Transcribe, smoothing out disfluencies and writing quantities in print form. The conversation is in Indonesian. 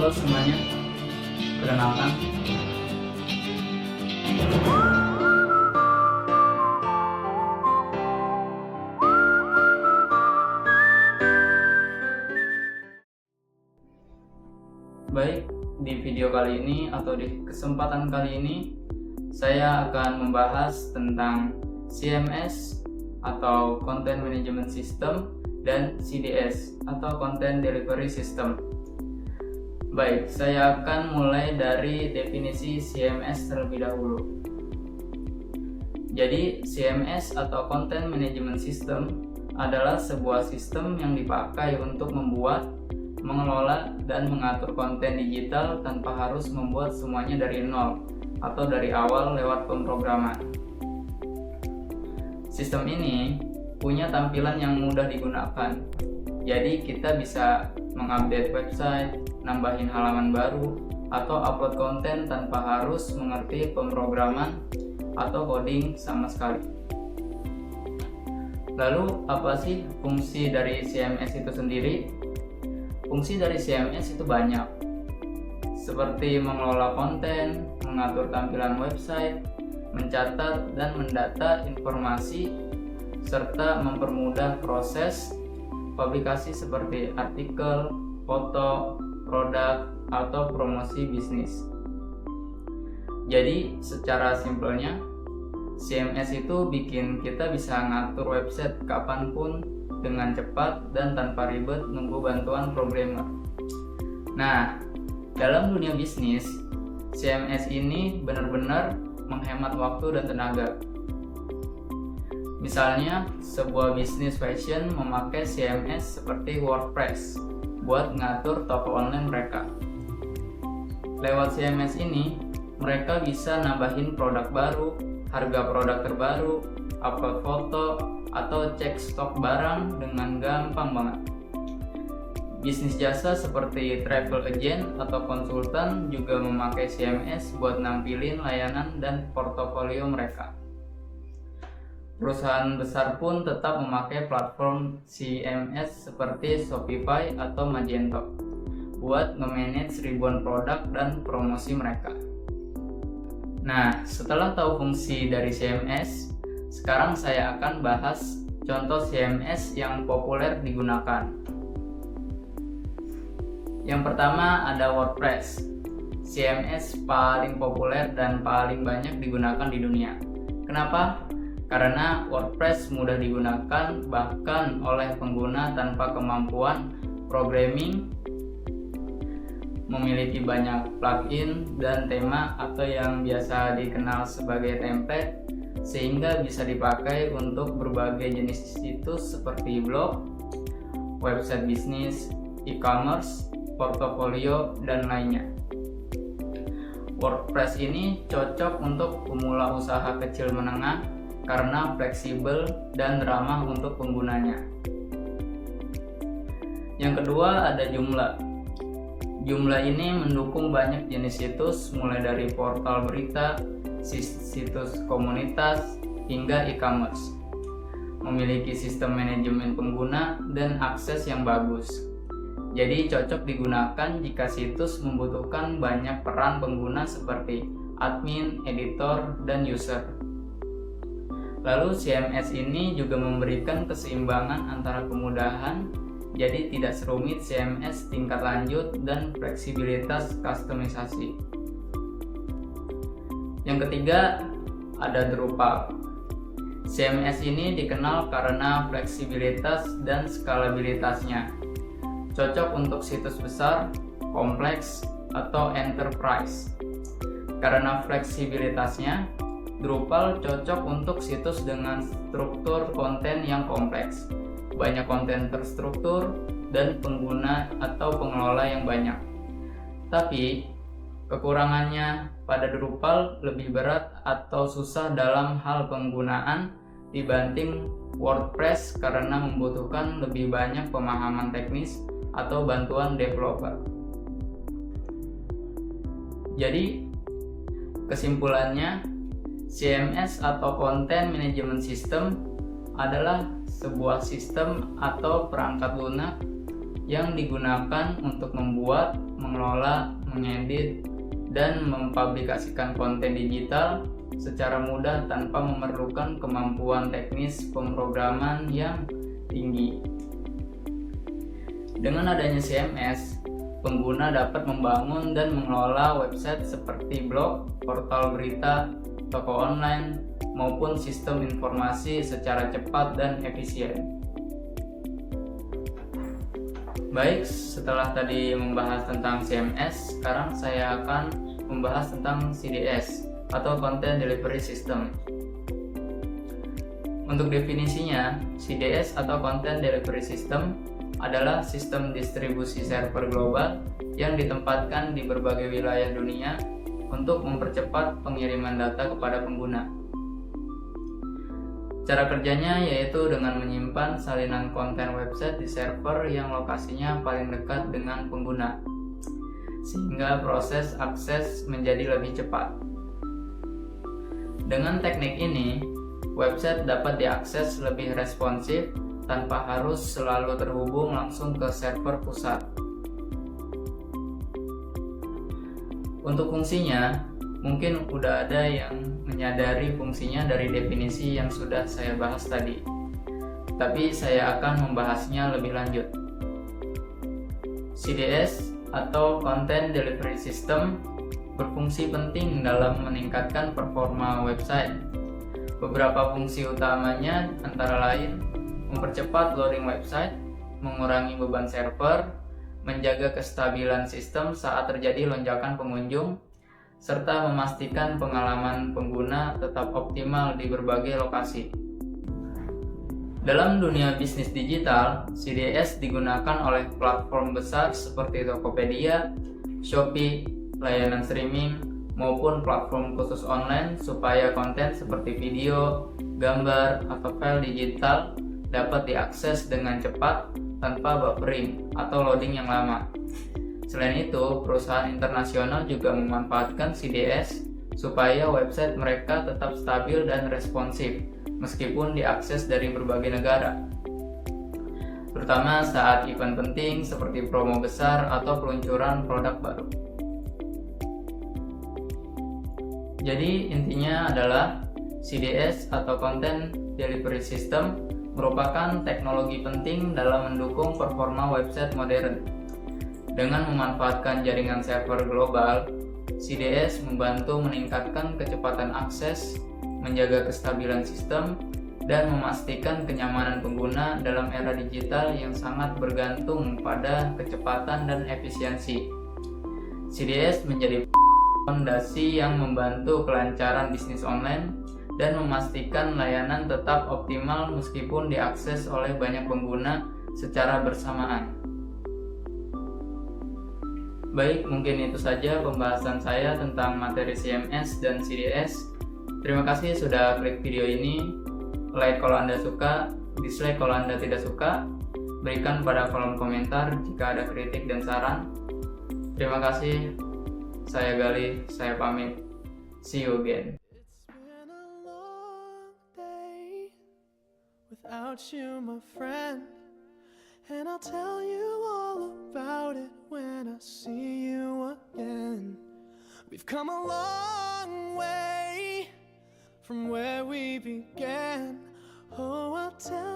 Halo semuanya, perkenalkan. Baik, di video kali ini atau di kesempatan kali ini saya akan membahas tentang CMS atau Content Management System dan CDS atau Content Delivery System. Baik, saya akan mulai dari definisi CMS terlebih dahulu. Jadi, CMS atau Content Management System adalah sebuah sistem yang dipakai untuk membuat, mengelola, dan mengatur konten digital tanpa harus membuat semuanya dari nol atau dari awal lewat pemrograman. Sistem ini punya tampilan yang mudah digunakan. Jadi kita bisa mengupdate website, nambahin halaman baru, atau upload konten tanpa harus mengerti pemrograman atau coding sama sekali. Lalu apa sih fungsi dari CMS itu sendiri? Fungsi dari CMS itu banyak, seperti mengelola konten, mengatur tampilan website, mencatat dan mendata informasi, serta mempermudah proses publikasi seperti artikel, foto, produk, atau promosi bisnis. Jadi secara simpelnya, CMS itu bikin kita bisa ngatur website kapanpun dengan cepat dan tanpa ribet nunggu bantuan programmer. Nah, dalam dunia bisnis, CMS ini benar-benar menghemat waktu dan tenaga. Misalnya, sebuah bisnis fashion memakai CMS seperti WordPress buat ngatur toko online mereka. Lewat CMS ini, mereka bisa nambahin produk baru, harga produk terbaru, upload foto, atau cek stok barang dengan gampang banget. Bisnis jasa seperti travel agent atau konsultan juga memakai CMS buat nampilin layanan dan portofolio mereka. Perusahaan besar pun tetap memakai platform CMS seperti Shopify atau Magento buat nge-manage ribuan produk dan promosi mereka. Nah, setelah tahu fungsi dari CMS, sekarang saya akan bahas contoh CMS yang populer digunakan. Yang pertama ada WordPress, CMS paling populer dan paling banyak digunakan di dunia. Kenapa? Karena WordPress mudah digunakan bahkan oleh pengguna tanpa kemampuan programming, memiliki banyak plugin dan tema atau yang biasa dikenal sebagai template, sehingga bisa dipakai untuk berbagai jenis situs seperti blog, website bisnis, e-commerce, portofolio, dan lainnya. WordPress ini cocok untuk pemula usaha kecil menengah karena fleksibel dan ramah untuk penggunanya. Yang kedua ada Joomla. Joomla ini mendukung banyak jenis situs mulai dari portal berita, situs komunitas, hingga e-commerce. Memiliki sistem manajemen pengguna dan akses yang bagus. Jadi cocok digunakan jika situs membutuhkan banyak peran pengguna seperti admin, editor, dan user. Lalu CMS ini juga memberikan keseimbangan antara kemudahan, jadi tidak serumit CMS tingkat lanjut dan fleksibilitas kustomisasi. Yang ketiga ada Drupal. CMS ini dikenal karena fleksibilitas dan skalabilitasnya. Cocok untuk situs besar, kompleks, atau enterprise. Karena fleksibilitasnya, Drupal cocok untuk situs dengan struktur konten yang kompleks, banyak konten terstruktur, dan pengguna atau pengelola yang banyak. Tapi, kekurangannya pada Drupal lebih berat atau susah dalam hal penggunaan dibanding WordPress karena membutuhkan lebih banyak pemahaman teknis atau bantuan developer. Jadi, kesimpulannya, CMS atau Content Management System adalah sebuah sistem atau perangkat lunak yang digunakan untuk membuat, mengelola, mengedit, dan mempublikasikan konten digital secara mudah tanpa memerlukan kemampuan teknis pemrograman yang tinggi. Dengan adanya CMS, pengguna dapat membangun dan mengelola website seperti blog, portal berita, toko online, maupun sistem informasi secara cepat dan efisien. Baik, setelah tadi membahas tentang CMS, sekarang saya akan membahas tentang CDS atau Content Delivery System. Untuk definisinya, CDS atau Content Delivery System adalah sistem distribusi server global yang ditempatkan di berbagai wilayah dunia untuk mempercepat pengiriman data kepada pengguna. Cara kerjanya yaitu dengan menyimpan salinan konten website di server yang lokasinya paling dekat dengan pengguna, sehingga proses akses menjadi lebih cepat. Dengan teknik ini, website dapat diakses lebih responsif tanpa harus selalu terhubung langsung ke server pusat. Untuk fungsinya, mungkin udah ada yang menyadari fungsinya dari definisi yang sudah saya bahas tadi, tapi saya akan membahasnya lebih lanjut. CDS atau Content Delivery System berfungsi penting dalam meningkatkan performa website. Beberapa fungsi utamanya antara lain mempercepat loading website, mengurangi beban server, menjaga kestabilan sistem saat terjadi lonjakan pengunjung, serta memastikan pengalaman pengguna tetap optimal di berbagai lokasi. Dalam dunia bisnis digital, CDS digunakan oleh platform besar seperti Tokopedia, Shopee, layanan streaming, maupun platform khusus online supaya konten seperti video, gambar, atau file digital dapat diakses dengan cepat tanpa buffering atau loading yang lama. Selain itu, perusahaan internasional juga memanfaatkan CDS supaya website mereka tetap stabil dan responsif meskipun diakses dari berbagai negara, terutama saat event penting seperti promo besar atau peluncuran produk baru. Jadi intinya adalah CDS atau Content Delivery System merupakan teknologi penting dalam mendukung performa website modern. Dengan memanfaatkan jaringan server global, CDS membantu meningkatkan kecepatan akses, menjaga kestabilan sistem, dan memastikan kenyamanan pengguna dalam era digital yang sangat bergantung pada kecepatan dan efisiensi. CDS menjadi fondasi yang membantu kelancaran bisnis online dan memastikan layanan tetap optimal meskipun diakses oleh banyak pengguna secara bersamaan. Baik, mungkin itu saja pembahasan saya tentang materi CMS dan CDS. Terima kasih sudah klik video ini. Like kalau Anda suka, dislike kalau Anda tidak suka. Berikan pada kolom komentar jika ada kritik dan saran. Terima kasih. Saya Gali, saya pamit. See you again. Without you, my friend, and I'll tell you all about it when I see you again. We've come a long way from where we began. Oh, I'll tell